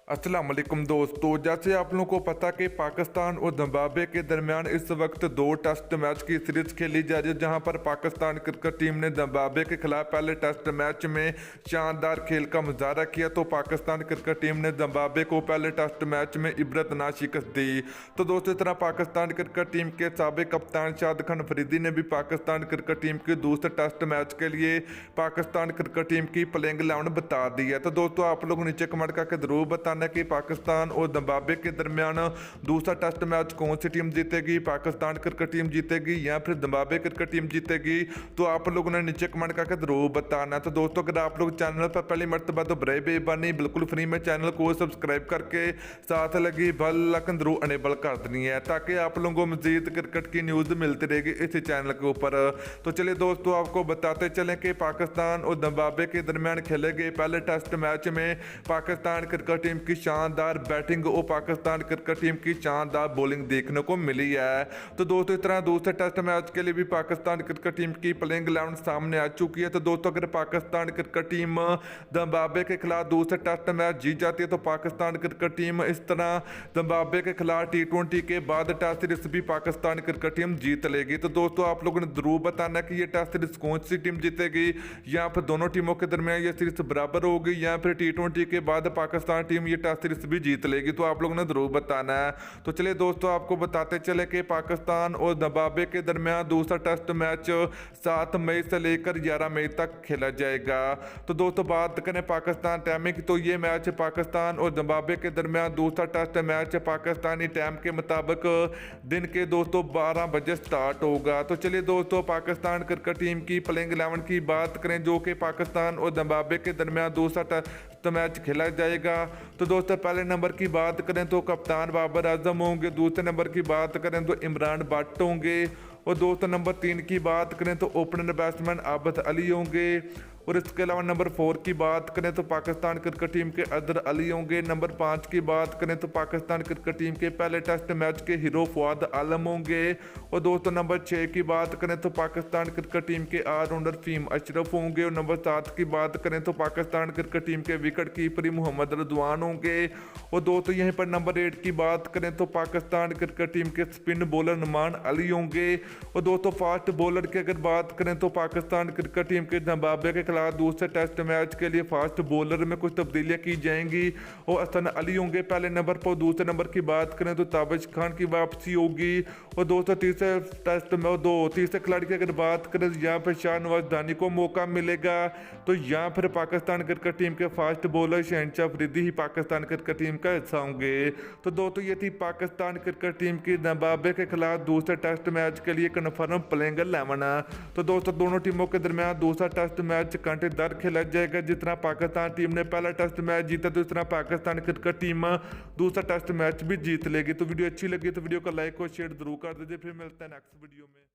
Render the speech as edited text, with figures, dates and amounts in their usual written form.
अस्सलाम वालेकुम दोस्तों, जैसे आप लोगों को पता कि पाकिस्तान और जिम्बाब्वे के दरमियान इस वक्त 2 टेस्ट मैच की सीरीज खेली जा रही है, जहां पर पाकिस्तान क्रिकेट टीम ने जिम्बाब्वे के खिलाफ पहले टेस्ट मैच में शानदार खेल का मुजाहरा किया। तो पाकिस्तान क्रिकेट टीम ने जिम्बाब्वे को पहले टेस्ट मैच में इबरतनाक शिकस्त दी। तो दोस्तों, इस तरह पाकिस्तान क्रिकेट टीम के साबिक कप्तान शाहिद खान अफरीदी ने भी पाकिस्तान क्रिकेट टीम के दूसरे टेस्ट मैच के लिए पाकिस्तान क्रिकेट टीम की प्लेइंग 11 बता दी है। तो दोस्तों, आप लोग नीचे कमेंट करके जरूर बताना कि पाकिस्तान और जिम्बाब्वे के दरमियान दूसरा टेस्ट मैच कौन सी टीम जीतेगी, पाकिस्तान क्रिकेट टीम जीतेगी या फिर जिम्बाब्वे क्रिकेट टीम जीतेगी। तो आप लोगों ने नीचे कमेंट करके जरूर बताना। तो दोस्तों, अगर आप लोग चैनल पर पहली मरतबा तो बड़े बेबानी बिल्कुल फ्री में चैनल को सब्सक्राइब करके साथ लगी बेल आइकन जरूर अनेबल कर देनी है, ताकि आप लोगों को मजीद क्रिकेट की न्यूज़ मिलती रहेगी इसी चैनल के ऊपर। तो चलिए दोस्तों, आपको बताते चलें कि पाकिस्तान और जिम्बाब्वे के दरमियान खेले गए पहले टेस्ट मैच में पाकिस्तान क्रिकेट टीम की शानदार बैटिंग और पाकिस्तान क्रिकेट टीम की शानदार बॉलिंग देखने को मिली है। तो दोस्तों, इस तरह दूसरे टेस्ट मैच के लिए भी पाकिस्तान क्रिकेट टीम की प्लेइंग 11 सामने आ चुकी है। तो दोस्तों, अगर पाकिस्तान क्रिकेट टीम जिम्बाब्वे के खिलाफ दूसरे टेस्ट मैच जीत जाती है तो पाकिस्तान क्रिकेट टीम इस तरह जिम्बाब्वे के खिलाफ T20 के बाद टेस्ट सीरीज भी पाकिस्तान क्रिकेट टीम जीत लेगी। तो दोस्तों, आप लोगों ने जरूर बताना कि ये टेस्ट सीरीज कौन सी टीम जीतेगी, या फिर दोनों टीमों के दरमियान ये सीरीज बराबर होगी, या फिर T20 के बाद पाकिस्तान टीम ये टेस्ट सीरीज भी जीत लेगी। तो आप लोगों ने जरूर बताना है। तो चलिए दोस्तों, आपको बताते चले कि पाकिस्तान और जिम्बाब्वे के दरमियान दूसरा टेस्ट मैच 7 मई से लेकर 11 मई तक खेला जाएगा। तो दोस्तों, बात करें पाकिस्तान टाइमिंग, तो ये मैच पाकिस्तान और जिम्बाब्वे के दरमियान दूसरा टेस्ट मैच पाकिस्तानी टाइम के मुताबिक दिन के दोस्तों 12 बजे स्टार्ट होगा। तो चलिए दोस्तों, पाकिस्तान क्रिकेट टीम की प्लेइंग 11 की बात करें जो कि पाकिस्तान और जिम्बाब्वे के दरमियान दूसरा टेस्ट मैच खेला जाएगा। तो दोस्तों, पहले नंबर की बात करें तो कप्तान बाबर आजम होंगे, दूसरे नंबर की बात करें तो इमरान भट्ट होंगे, और दोस्तों नंबर 3 की बात करें तो ओपनर बैट्समैन आबिद अली होंगे, और इसके अलावा नंबर 4 की बात करें तो पाकिस्तान क्रिकेट टीम के अदर अली होंगे। नंबर 5 की बात करें तो पाकिस्तान क्रिकेट टीम के पहले टेस्ट मैच के हीरो फवाद आलम होंगे, और दोस्तों नंबर 6 की बात करें तो पाकिस्तान क्रिकेट टीम के ऑलराउंडर फहीम अशरफ होंगे, और नंबर 7 की बात करें तो पाकिस्तान क्रिकेट टीम के विकेट कीपर मोहम्मद रिजवान होंगे, और दोस्तों यहीं पर नंबर 8 की बात करें तो पाकिस्तान क्रिकेट टीम के स्पिन बॉलर नुमान अली होंगे, और दोस्तों फास्ट बॉलर की अगर बात करें तो पाकिस्तान क्रिकेट टीम के जिम्बाब्वे के खिलाफ दूसरे टेस्ट मैच के लिए फास्ट बॉलर में कुछ तब्दीलियां की जाएंगी, और हसन अली होंगे पहले नंबर पर। दूसरे नंबर की बात करें तो ताबिश खान की वापसी होगी, और दोस्तों तीसरे टेस्ट में तीसरे खिलाड़ी की अगर बात करें तो यहाँ पर शाहनवाज दानी को मौका मिलेगा। तो यहाँ फिर पाकिस्तान क्रिकेट टीम के फास्ट बॉलर शहनशाह अफरीदी ही पाकिस्तान क्रिकेट टीम का हिस्सा होंगे। तो दोस्तों, ये थी पाकिस्तान क्रिकेट टीम की जिम्बाब्वे के खिलाफ दूसरे टेस्ट मैच के लिए कन्फर्म प्लेइंग 11। तो दोस्तों, दोनों टीमों के दरमियान दूसरा टेस्ट मैच दर खेला जाएगा। जिस तरह पाकिस्तान टीम ने पहला टेस्ट मैच जीता, तो इस तरह पाकिस्तान क्रिकेट टीम दूसरा टेस्ट मैच भी जीत लेगी। तो वीडियो अच्छी लगी तो वीडियो को लाइक और शेयर जरूर कर दीजिए। फिर मिलते हैं नेक्स्ट वीडियो में।